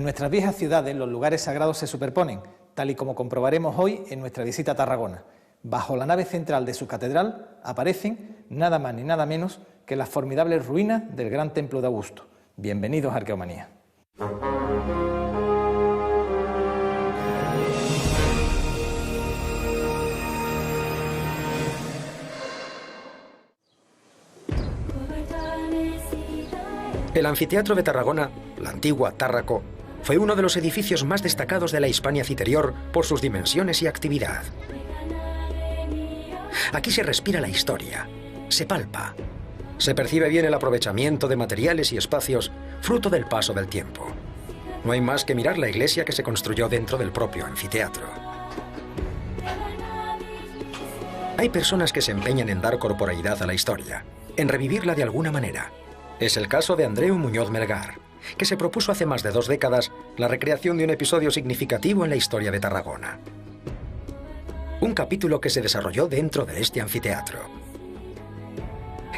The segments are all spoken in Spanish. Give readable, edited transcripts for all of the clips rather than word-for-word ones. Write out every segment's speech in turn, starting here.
En nuestras viejas ciudades los lugares sagrados se superponen, tal y como comprobaremos hoy en nuestra visita a Tarragona. Bajo la nave central de su catedral aparecen nada más ni nada menos que las formidables ruinas del gran templo de Augusto. Bienvenidos a Arqueomanía. El anfiteatro de Tarragona, la antigua Tárraco, fue uno de los edificios más destacados de la Hispania Citerior por sus dimensiones y actividad. Aquí se respira la historia, se palpa, se percibe bien el aprovechamiento de materiales y espacios fruto del paso del tiempo. No hay más que mirar la iglesia que se construyó dentro del propio anfiteatro. Hay personas que se empeñan en dar corporeidad a la historia, en revivirla de alguna manera. Es el caso de Andreu Muñoz Melgar, que se propuso hace más de 2 décadas la recreación de un episodio significativo en la historia de Tarragona. Un capítulo que se desarrolló dentro de este anfiteatro.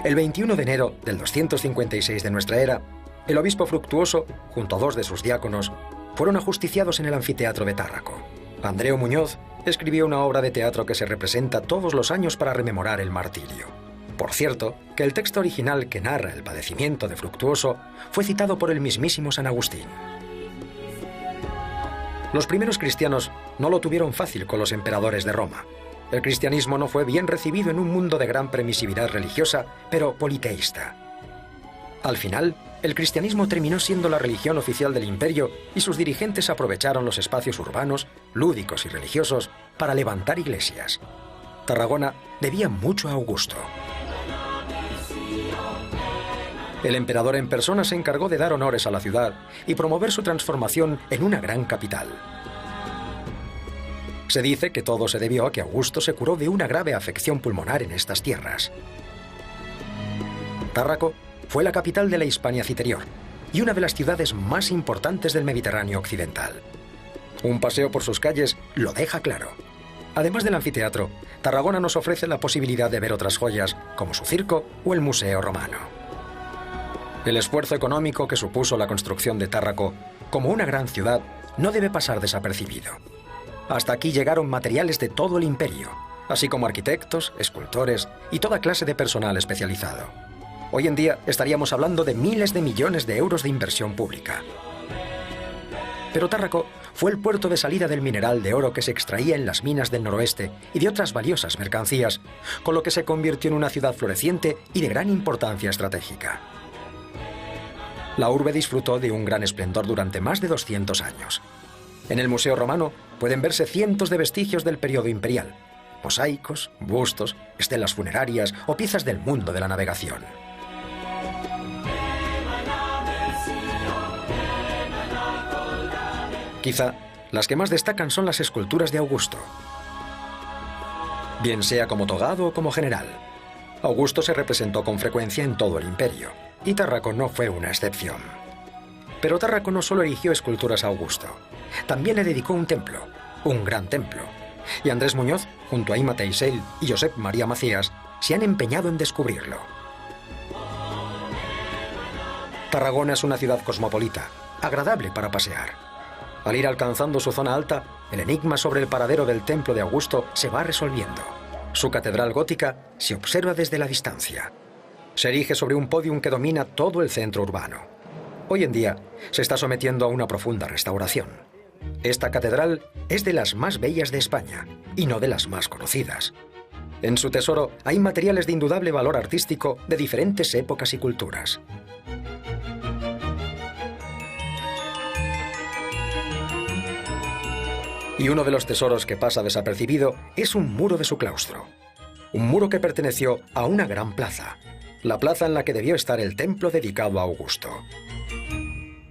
El 21 de enero del 256 de nuestra era, el obispo Fructuoso, junto a 2 de sus diáconos, fueron ajusticiados en el anfiteatro de Tárraco. Andreu Muñoz escribió una obra de teatro que se representa todos los años para rememorar el martirio. Por cierto, que el texto original que narra el padecimiento de Fructuoso fue citado por el mismísimo San Agustín. Los primeros cristianos no lo tuvieron fácil con los emperadores de Roma. El cristianismo no fue bien recibido en un mundo de gran permisividad religiosa, pero politeísta. Al final, el cristianismo terminó siendo la religión oficial del imperio y sus dirigentes aprovecharon los espacios urbanos, lúdicos y religiosos para levantar iglesias. Tarragona debía mucho a Augusto. El emperador en persona se encargó de dar honores a la ciudad y promover su transformación en una gran capital. Se dice que todo se debió a que Augusto se curó de una grave afección pulmonar en estas tierras. Tárraco fue la capital de la Hispania Citerior y una de las ciudades más importantes del Mediterráneo occidental. Un paseo por sus calles lo deja claro. Además del anfiteatro, Tarragona nos ofrece la posibilidad de ver otras joyas, como su circo o el Museo Romano. El esfuerzo económico que supuso la construcción de Tárraco, como una gran ciudad, no debe pasar desapercibido. Hasta aquí llegaron materiales de todo el imperio, así como arquitectos, escultores y toda clase de personal especializado. Hoy en día estaríamos hablando de miles de millones de euros de inversión pública. Pero Tárraco fue el puerto de salida del mineral de oro que se extraía en las minas del noroeste y de otras valiosas mercancías, con lo que se convirtió en una ciudad floreciente y de gran importancia estratégica. La urbe disfrutó de un gran esplendor durante más de 200 años. En el Museo Romano pueden verse cientos de vestigios del periodo imperial, mosaicos, bustos, estelas funerarias o piezas del mundo de la navegación. Quizá las que más destacan son las esculturas de Augusto. Bien sea como togado o como general, Augusto se representó con frecuencia en todo el imperio, y Tárraco no fue una excepción. Pero Tárraco no solo erigió esculturas a Augusto, también le dedicó un templo, un gran templo, y Andrés Muñoz, junto a Ima Teisel y Josep María Macías, se han empeñado en descubrirlo. Tarragona es una ciudad cosmopolita, agradable para pasear. Al ir alcanzando su zona alta, el enigma sobre el paradero del templo de Augusto se va resolviendo. Su catedral gótica se observa desde la distancia. Se erige sobre un pódium que domina todo el centro urbano. Hoy en día se está sometiendo a una profunda restauración. Esta catedral es de las más bellas de España y no de las más conocidas. En su tesoro hay materiales de indudable valor artístico de diferentes épocas y culturas. Y uno de los tesoros que pasa desapercibido es un muro de su claustro. Un muro que perteneció a una gran plaza, la plaza en la que debió estar el templo dedicado a Augusto.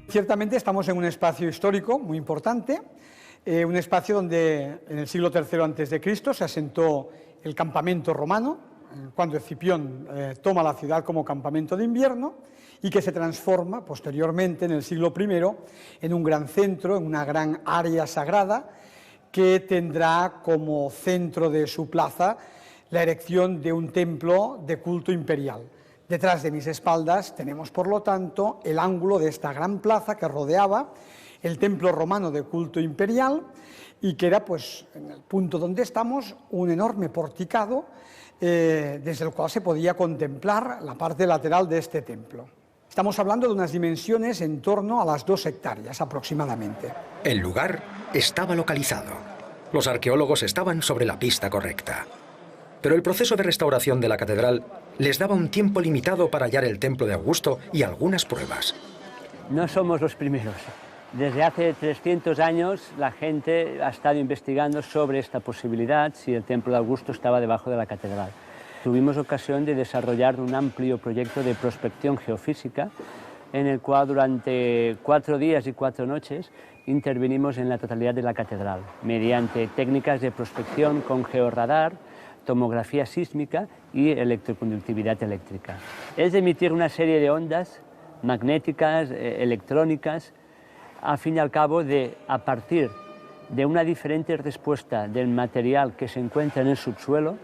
Ciertamente estamos en un espacio histórico muy importante, un espacio donde en el siglo III a.C. se asentó el campamento romano, cuando Escipión toma la ciudad como campamento de invierno, y que se transforma posteriormente en el siglo I en un gran centro, en una gran área sagrada, que tendrá como centro de su plaza la erección de un templo de culto imperial. Detrás de mis espaldas tenemos, por lo tanto, el ángulo de esta gran plaza que rodeaba el templo romano de culto imperial y que era, pues, en el punto donde estamos, un enorme porticado desde el cual se podía contemplar la parte lateral de este templo. Estamos hablando de unas dimensiones en torno a las 2 hectáreas aproximadamente. El lugar estaba localizado. Los arqueólogos estaban sobre la pista correcta. Pero el proceso de restauración de la catedral les daba un tiempo limitado para hallar el templo de Augusto y algunas pruebas. No somos los primeros. Desde hace 300 años la gente ha estado investigando sobre esta posibilidad, si el templo de Augusto estaba debajo de la catedral. Tuvimos ocasión de desarrollar un amplio proyecto de prospección geofísica en el cual durante 4 días y 4 noches intervenimos en la totalidad de la catedral mediante técnicas de prospección con georradar, tomografía sísmica y electroconductividad eléctrica. Es emitir una serie de ondas magnéticas, electrónicas, al fin y al cabo a partir de una diferente respuesta del material que se encuentra en el subsuelo,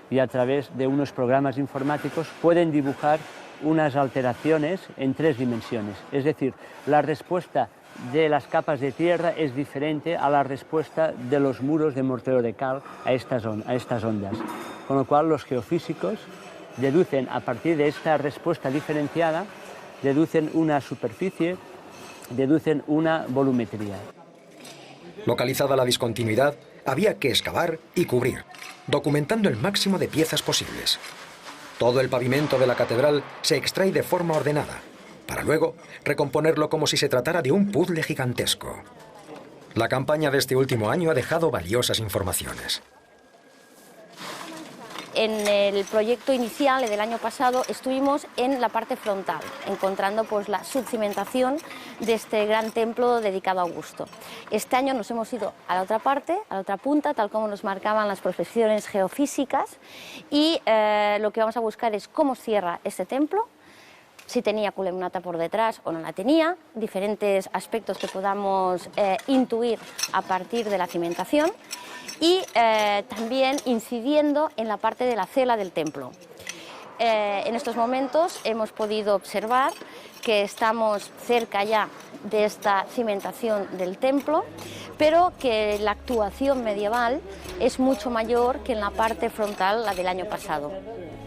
y a través de unos programas informáticos pueden dibujar unas alteraciones en 3 dimensiones. Es decir, la respuesta de las capas de tierra es diferente a la respuesta de los muros de mortero de cal a estas ondas. Con lo cual los geofísicos deducen, a partir de esta respuesta diferenciada, deducen una superficie, deducen una volumetría. Localizada la discontinuidad, había que excavar y cubrir, documentando el máximo de piezas posibles. Todo el pavimento de la catedral se extrae de forma ordenada, para luego recomponerlo como si se tratara de un puzzle gigantesco. La campaña de este último año ha dejado valiosas informaciones. En el proyecto inicial del año pasado estuvimos en la parte frontal, encontrando pues la subcimentación de este gran templo dedicado a Augusto. Este año nos hemos ido a la otra parte, a la otra punta, tal como nos marcaban las prospecciones geofísicas, y lo que vamos a buscar es cómo cierra este templo, si tenía columnata por detrás o no la tenía, diferentes aspectos que podamos intuir a partir de la cimentación, y también incidiendo en la parte de la cela del templo. En estos momentos hemos podido observar que estamos cerca ya de esta cimentación del templo, pero que la actuación medieval es mucho mayor que en la parte frontal, la del año pasado.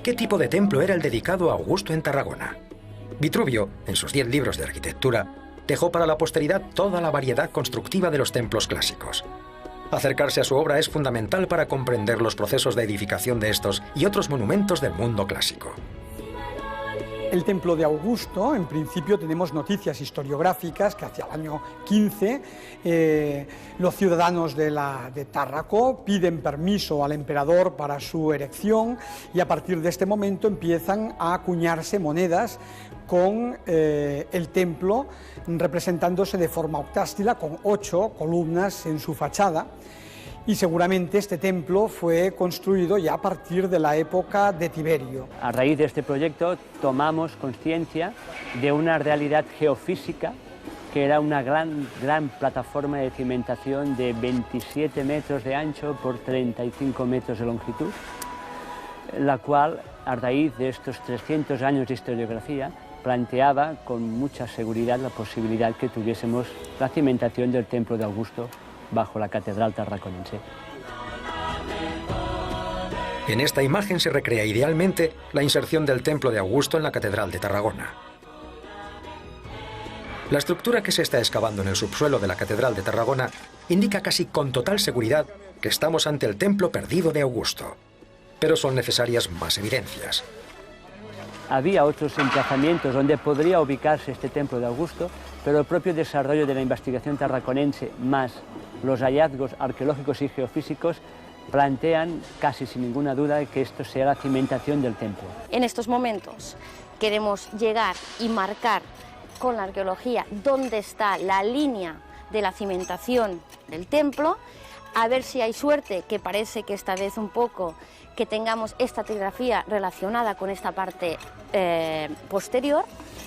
¿Qué tipo de templo era el dedicado a Augusto en Tarragona? Vitruvio, en sus 10 libros de arquitectura, dejó para la posteridad toda la variedad constructiva de los templos clásicos. Acercarse a su obra es fundamental para comprender los procesos de edificación de estos y otros monumentos del mundo clásico. El templo de Augusto, en principio tenemos noticias historiográficas que hacia el año 15 los ciudadanos de Tárraco piden permiso al emperador para su erección, y a partir de este momento empiezan a acuñarse monedas con el templo representándose de forma octástila con 8 columnas en su fachada. Y seguramente este templo fue construido ya a partir de la época de Tiberio. A raíz de este proyecto tomamos conciencia de una realidad geofísica que era una gran plataforma de cimentación de 27 metros de ancho por 35 metros de longitud, la cual, a raíz de estos 300 años de historiografía, planteaba con mucha seguridad la posibilidad que tuviésemos la cimentación del templo de Augusto bajo la catedral tarraconense. En esta imagen se recrea idealmente la inserción del templo de Augusto en la catedral de Tarragona. La estructura que se está excavando en el subsuelo de la catedral de Tarragona indica casi con total seguridad que estamos ante el templo perdido de Augusto, pero son necesarias más evidencias. Había otros emplazamientos donde podría ubicarse este templo de Augusto, pero el propio desarrollo de la investigación tarraconense más los hallazgos arqueológicos y geofísicos plantean casi sin ninguna duda que esto sea la cimentación del templo. En estos momentos queremos llegar y marcar con la arqueología dónde está la línea de la cimentación del templo, a ver si hay suerte, que parece que esta vez un poco, que tengamos estratigrafía relacionada con esta parte posterior,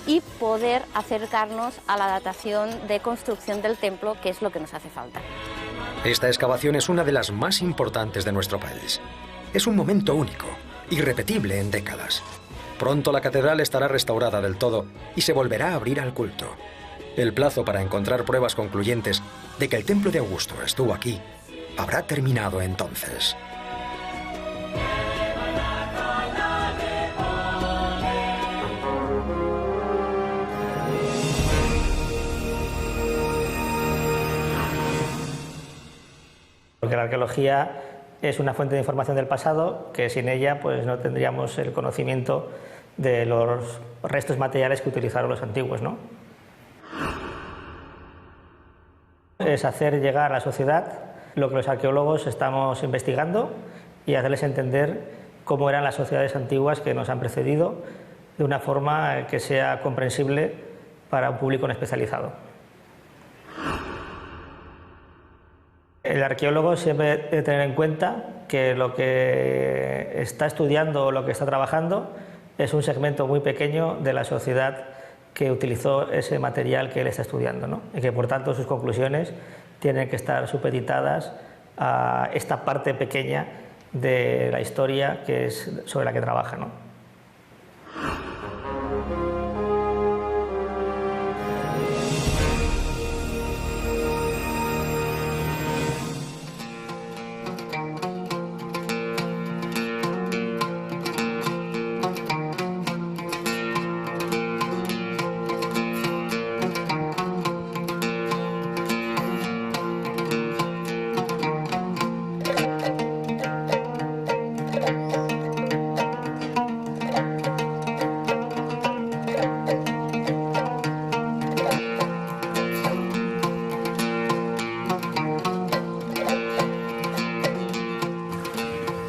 y poder acercarnos a la datación de construcción del templo, que es lo que nos hace falta. Esta excavación es una de las más importantes de nuestro país. Es un momento único, irrepetible en décadas. Pronto la catedral estará restaurada del todo y se volverá a abrir al culto. El plazo para encontrar pruebas concluyentes de que el templo de Augusto estuvo aquí habrá terminado entonces. Porque la arqueología es una fuente de información del pasado que sin ella pues no tendríamos el conocimiento de los restos materiales que utilizaron los antiguos, ¿no? Es hacer llegar a la sociedad lo que los arqueólogos estamos investigando y hacerles entender cómo eran las sociedades antiguas que nos han precedido de una forma que sea comprensible para un público no especializado. El arqueólogo siempre debe tener en cuenta que lo que está estudiando o lo que está trabajando es un segmento muy pequeño de la sociedad que utilizó ese material que él está estudiando, ¿no? Y que por tanto sus conclusiones tienen que estar supeditadas a esta parte pequeña de la historia que es sobre la que trabaja, ¿no?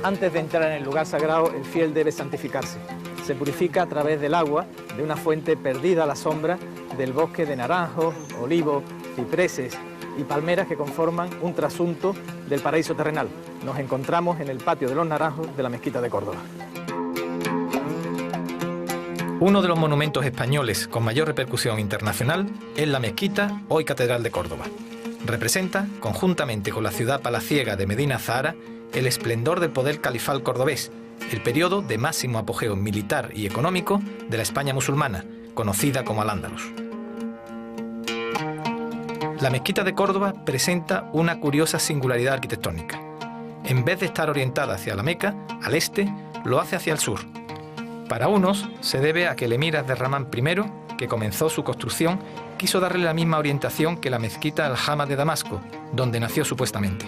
Antes de entrar en el lugar sagrado, el fiel debe santificarse. Se purifica a través del agua de una fuente perdida a la sombra del bosque de naranjos, olivos, cipreses y palmeras que conforman un trasunto del paraíso terrenal. Nos encontramos en el patio de los Naranjos de la Mezquita de Córdoba. Uno de los monumentos españoles con mayor repercusión internacional es la Mezquita, hoy Catedral de Córdoba. Representa, conjuntamente con la ciudad palaciega de Medina Zahara, el esplendor del poder califal cordobés, el periodo de máximo apogeo militar y económico de la España musulmana, conocida como Al-Ándalus. La Mezquita de Córdoba presenta una curiosa singularidad arquitectónica. En vez de estar orientada hacia la Meca, al este, lo hace hacia el sur. Para unos, se debe a que el emir Abderramán I, que comenzó su construcción, quiso darle la misma orientación que la mezquita Al-Jama de Damasco, donde nació supuestamente.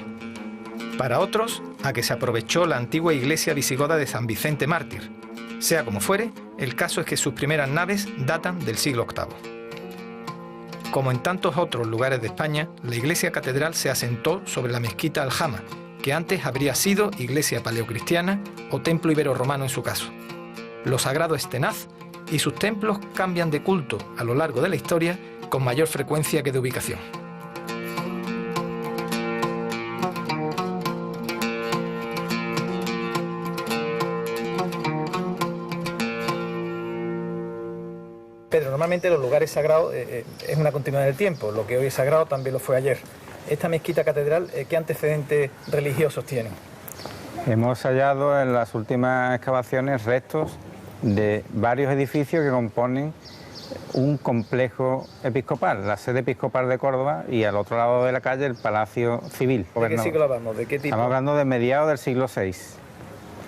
Para otros, a que se aprovechó la antigua iglesia visigoda de San Vicente Mártir. Sea como fuere, el caso es que sus primeras naves datan del siglo VIII. Como en tantos otros lugares de España, la iglesia catedral se asentó sobre la mezquita Al-Jama, que antes habría sido iglesia paleocristiana o templo ibero-romano en su caso. Lo sagrado es tenaz y sus templos cambian de culto a lo largo de la historia con mayor frecuencia que de ubicación. Pedro, normalmente los lugares sagrados es una continuidad del tiempo. Lo que hoy es sagrado también lo fue ayer. Esta mezquita catedral, ¿qué antecedentes religiosos tiene? Hemos hallado en las últimas excavaciones restos de varios edificios que componen un complejo episcopal, la sede episcopal de Córdoba, y al otro lado de la calle el Palacio Civil. ¿De qué siglo hablamos? ¿De qué tipo? Estamos hablando de mediados del siglo VI.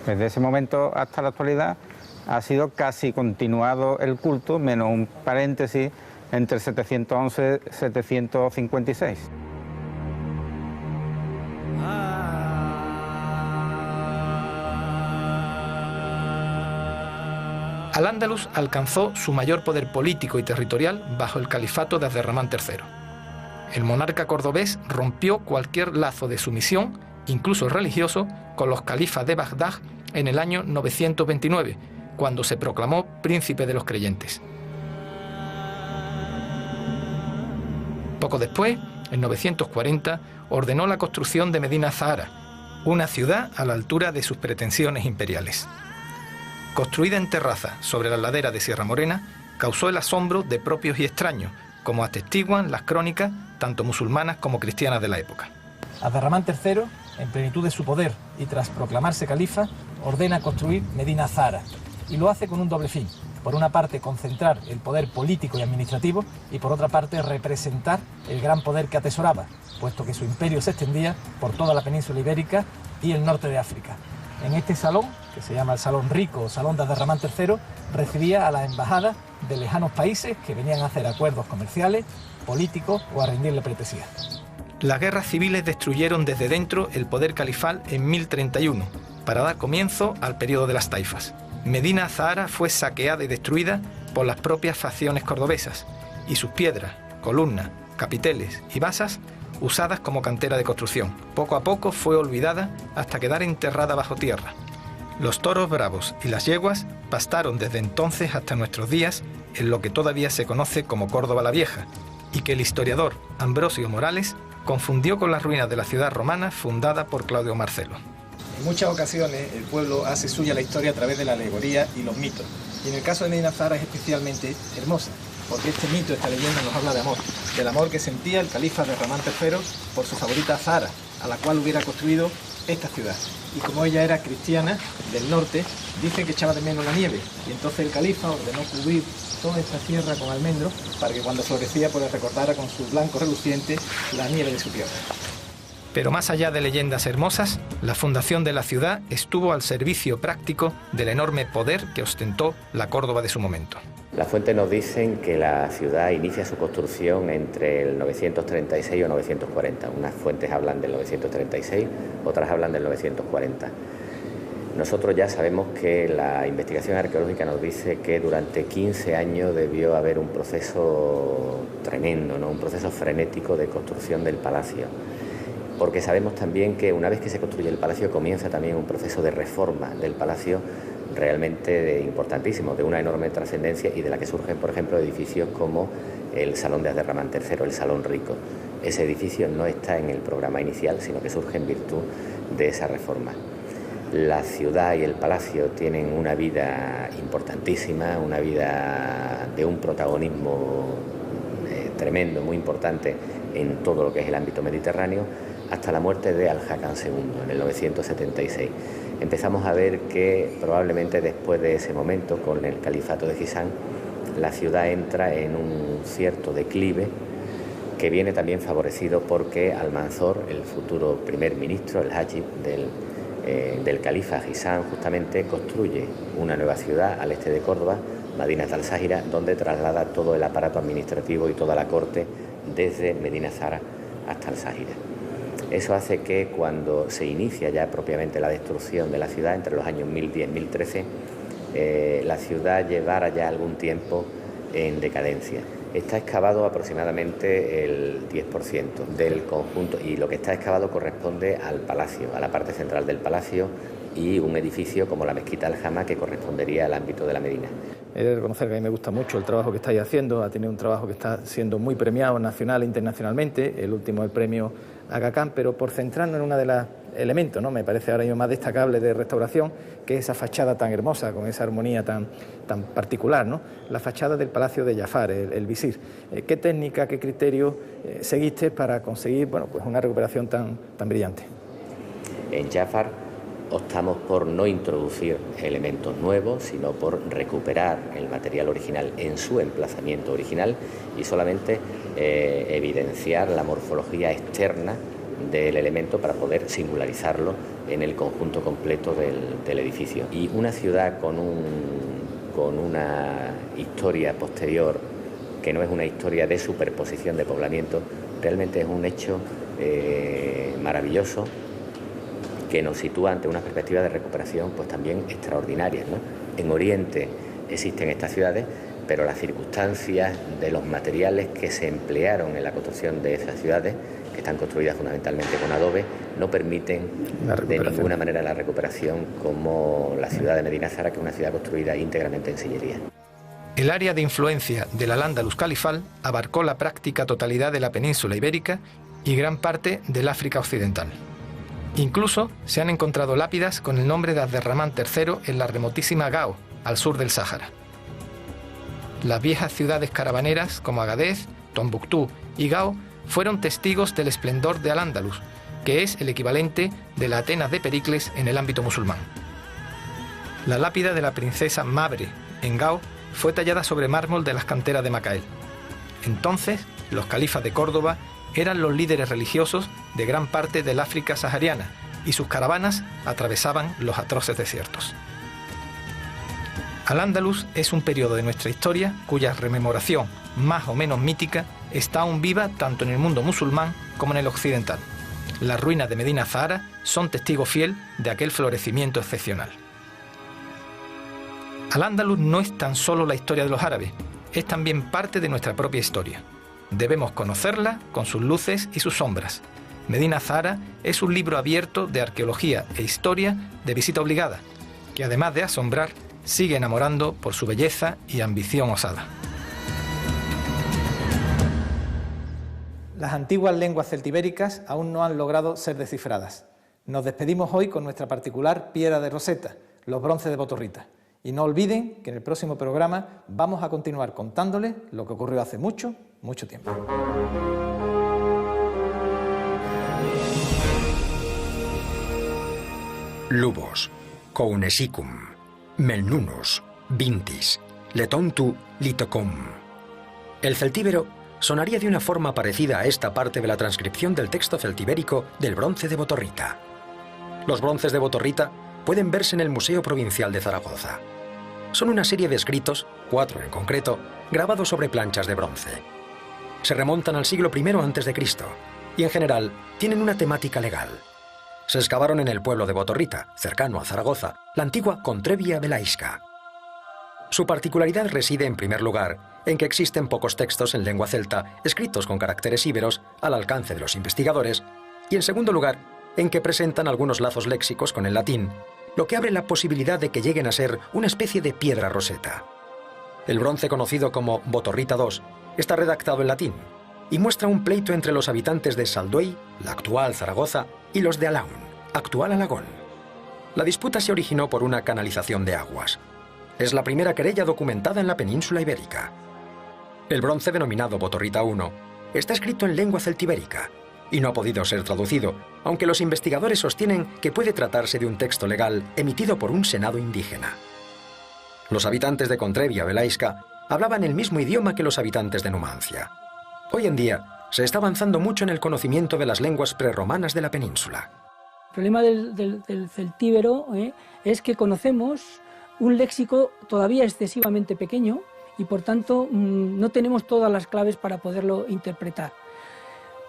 Desde ese momento hasta la actualidad ha sido casi continuado el culto, menos un paréntesis entre 711 y 756. Al-Ándalus alcanzó su mayor poder político y territorial bajo el califato de Abderramán III. El monarca cordobés rompió cualquier lazo de sumisión, incluso religioso, con los califas de Bagdad en el año 929, cuando se proclamó príncipe de los creyentes. Poco después, en 940, ordenó la construcción de Medina Zahara, una ciudad a la altura de sus pretensiones imperiales. Construida en terraza sobre la ladera de Sierra Morena, causó el asombro de propios y extraños, como atestiguan las crónicas tanto musulmanas como cristianas de la época. Abderramán III, en plenitud de su poder y tras proclamarse califa, ordena construir Medina Zahara, y lo hace con un doble fin: Por una parte, concentrar el poder político y administrativo y por otra parte, representar el gran poder que atesoraba, puesto que su imperio se extendía por toda la península ibérica y el norte de África. En este salón, que se llama el Salón Rico o Salón de Abderramán III, recibía a las embajadas de lejanos países que venían a hacer acuerdos comerciales, políticos o a rendirle pleitesía. Las guerras civiles destruyeron desde dentro el poder califal en 1031, para dar comienzo al periodo de las taifas. Medina Azahara fue saqueada y destruida por las propias facciones cordobesas, y sus piedras, columnas, capiteles y basas usadas como cantera de construcción. Poco a poco fue olvidada hasta quedar enterrada bajo tierra. Los toros bravos y las yeguas pastaron desde entonces hasta nuestros días en lo que todavía se conoce como Córdoba la Vieja, y que el historiador Ambrosio Morales confundió con las ruinas de la ciudad romana fundada por Claudio Marcelo. En muchas ocasiones el pueblo hace suya la historia a través de la alegoría y los mitos, y en el caso de Medina Azahara es especialmente hermosa, porque este mito, esta leyenda nos habla de amor, del amor que sentía el califa Abderramán III por su favorita Azahara, a la cual hubiera construido esta ciudad. Y como ella era cristiana del norte, dicen que echaba de menos la nieve, y entonces el califa ordenó cubrir toda esta tierra con almendros para que cuando florecía pues recordara con su blanco reluciente la nieve de su tierra. Pero más allá de leyendas hermosas, la fundación de la ciudad estuvo al servicio práctico del enorme poder que ostentó la Córdoba de su momento. Las fuentes nos dicen que la ciudad inicia su construcción entre el 936 o 940. Unas fuentes hablan del 936, otras hablan del 940. Nosotros ya sabemos que la investigación arqueológica nos dice que durante 15 años debió haber un proceso tremendo, ¿no? Un proceso frenético de construcción del palacio. Porque sabemos también que una vez que se construye el palacio comienza también un proceso de reforma del palacio realmente importantísimo, de una enorme trascendencia y de la que surgen, por ejemplo, edificios como el Salón de Abderramán III, el Salón Rico. Ese edificio no está en el programa inicial, sino que surge en virtud de esa reforma. La ciudad y el palacio tienen una vida importantísima, una vida de un protagonismo tremendo, muy importante en todo lo que es el ámbito mediterráneo, hasta la muerte de Al-Hakam II en el 976. Empezamos a ver que probablemente después de ese momento, con el califato de Gisán, la ciudad entra en un cierto declive que viene también favorecido porque Almanzor, el futuro primer ministro, el Hajib del califa Gisán, justamente construye una nueva ciudad al este de Córdoba, Madinat al-Sáhira, donde traslada todo el aparato administrativo y toda la corte desde Medina Azahara hasta al-Sáhira. Eso hace que cuando se inicia ya propiamente la destrucción de la ciudad, entre los años 1010 y 1013, la ciudad llevara ya algún tiempo en decadencia. Está excavado aproximadamente el 10% del conjunto y lo que está excavado corresponde al palacio, a la parte central del palacio y un edificio como la mezquita Al-Jama que correspondería al ámbito de la Medina. He de reconocer que a mí me gusta mucho el trabajo que estáis haciendo, ha tenido un trabajo que está siendo muy premiado nacional e internacionalmente, el último el premio Aga Khan, pero por centrarnos en uno de los elementos, ¿no? Me parece ahora mismo más destacable de restauración, que es esa fachada tan hermosa, con esa armonía tan particular, ¿no? La fachada del Palacio de Jafar, el visir. ¿Qué técnica, qué criterio seguiste para conseguir pues una recuperación tan brillante? En Jafar optamos por no introducir elementos nuevos, sino por recuperar el material original en su emplazamiento original y solamente evidenciar la morfología externa del elemento para poder singularizarlo en el conjunto completo del edificio. Y una ciudad con una historia posterior, que no es una historia de superposición de poblamiento, realmente es un hecho maravilloso, que nos sitúa ante una perspectiva de recuperación pues también extraordinaria, ¿no? En Oriente existen estas ciudades, pero las circunstancias de los materiales que se emplearon en la construcción de esas ciudades, que están construidas fundamentalmente con adobe, no permiten de ninguna manera la recuperación como la ciudad de Medina Azahara, que es una ciudad construida íntegramente en sillería. El área de influencia del Al-Ándalus califal abarcó la práctica totalidad de la península ibérica y gran parte del África occidental. Incluso se han encontrado lápidas con el nombre de Abderramán III en la remotísima Gao, al sur del Sáhara. Las viejas ciudades caravaneras como Agadez, Tombuctú y Gao fueron testigos del esplendor de Al-Ándalus, que es el equivalente de la Atenas de Pericles en el ámbito musulmán. La lápida de la princesa Mabre, en Gao, fue tallada sobre mármol de las canteras de Macael. Entonces, los califas de Córdoba eran los líderes religiosos de gran parte del África sahariana y sus caravanas atravesaban los atroces desiertos. Al-Ándalus es un periodo de nuestra historia cuya rememoración, más o menos mítica, está aún viva tanto en el mundo musulmán como en el occidental. Las ruinas de Medina Zahara son testigo fiel de aquel florecimiento excepcional. Al-Ándalus no es tan solo la historia de los árabes, es también parte de nuestra propia historia. Debemos conocerla con sus luces y sus sombras. Medina Zahara es un libro abierto de arqueología e historia de visita obligada, que además de asombrar, sigue enamorando por su belleza y ambición osada. Las antiguas lenguas celtibéricas aún no han logrado ser descifradas. Nos despedimos hoy con nuestra particular piedra de Roseta, los bronces de Botorrita. Y no olviden que en el próximo programa vamos a continuar contándoles lo que ocurrió hace mucho, mucho tiempo. Lubos, Kounesicum, Melnunus, Vintis, Letontu, Litocum. El celtíbero sonaría de una forma parecida a esta parte de la transcripción del texto celtibérico del bronce de Botorrita. Los bronces de Botorrita pueden verse en el Museo Provincial de Zaragoza. Son una serie de escritos, 4 en concreto, grabados sobre planchas de bronce. Se remontan al siglo I a.C. y en general tienen una temática legal. Se excavaron en el pueblo de Botorrita, cercano a Zaragoza, la antigua Contrevia Velaisca. Su particularidad reside, en primer lugar, en que existen pocos textos en lengua celta escritos con caracteres íberos al alcance de los investigadores, y en segundo lugar, en que presentan algunos lazos léxicos con el latín, lo que abre la posibilidad de que lleguen a ser una especie de piedra roseta. El bronce conocido como Botorrita II está redactado en latín y muestra un pleito entre los habitantes de Salduey, la actual Zaragoza, y los de Alaún, actual Alagón. La disputa se originó por una canalización de aguas. Es la primera querella documentada en la península ibérica. El bronce denominado Botorrita I está escrito en lengua celtibérica y no ha podido ser traducido, aunque los investigadores sostienen que puede tratarse de un texto legal emitido por un senado indígena. Los habitantes de Contrevia Velaisca hablaban el mismo idioma que los habitantes de Numancia. Hoy en día se está avanzando mucho en el conocimiento de las lenguas prerromanas de la península. El problema del celtíbero es que conocemos un léxico todavía excesivamente pequeño y por tanto no tenemos todas las claves para poderlo interpretar.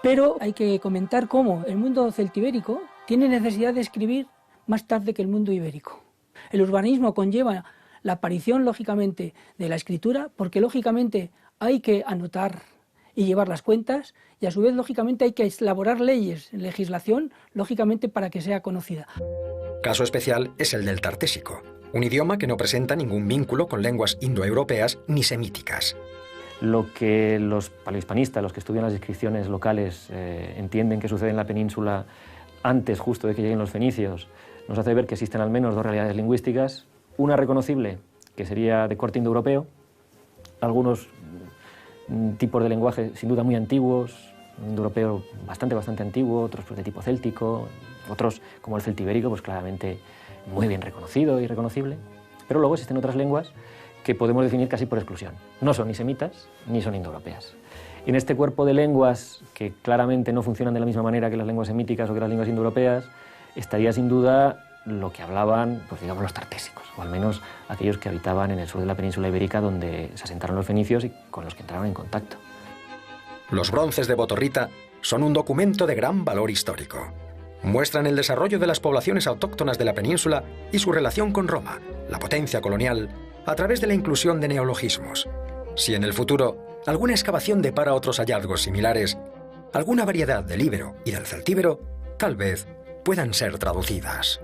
Pero hay que comentar cómo el mundo celtibérico tiene necesidad de escribir más tarde que el mundo ibérico. El urbanismo conlleva la aparición, lógicamente, de la escritura, porque lógicamente hay que anotar y llevar las cuentas, y a su vez, lógicamente, hay que elaborar leyes, legislación, lógicamente, para que sea conocida. Caso especial es el del tartésico, un idioma que no presenta ningún vínculo con lenguas indoeuropeas ni semíticas. Lo que los paleohispanistas, los que estudian las inscripciones locales, entienden que sucede en la península antes justo de que lleguen los fenicios, nos hace ver que existen al menos dos realidades lingüísticas, una reconocible, que sería de corte indoeuropeo, algunos tipos de lenguaje sin duda muy antiguos, un indoeuropeo bastante antiguo, otros pues de tipo céltico, otros como el celtibérico, pues claramente muy bien reconocido y reconocible, pero luego existen otras lenguas que podemos definir casi por exclusión. No son ni semitas ni son indoeuropeas. Y en este cuerpo de lenguas que claramente no funcionan de la misma manera que las lenguas semíticas o que las lenguas indoeuropeas, estaría sin duda lo que hablaban, pues digamos, los tartésicos, o al menos aquellos que habitaban en el sur de la península ibérica donde se asentaron los fenicios y con los que entraron en contacto. Los bronces de Botorrita son un documento de gran valor histórico. Muestran el desarrollo de las poblaciones autóctonas de la península y su relación con Roma, la potencia colonial, a través de la inclusión de neologismos. Si en el futuro alguna excavación depara otros hallazgos similares, alguna variedad del íbero y del celtíbero, tal vez puedan ser traducidas.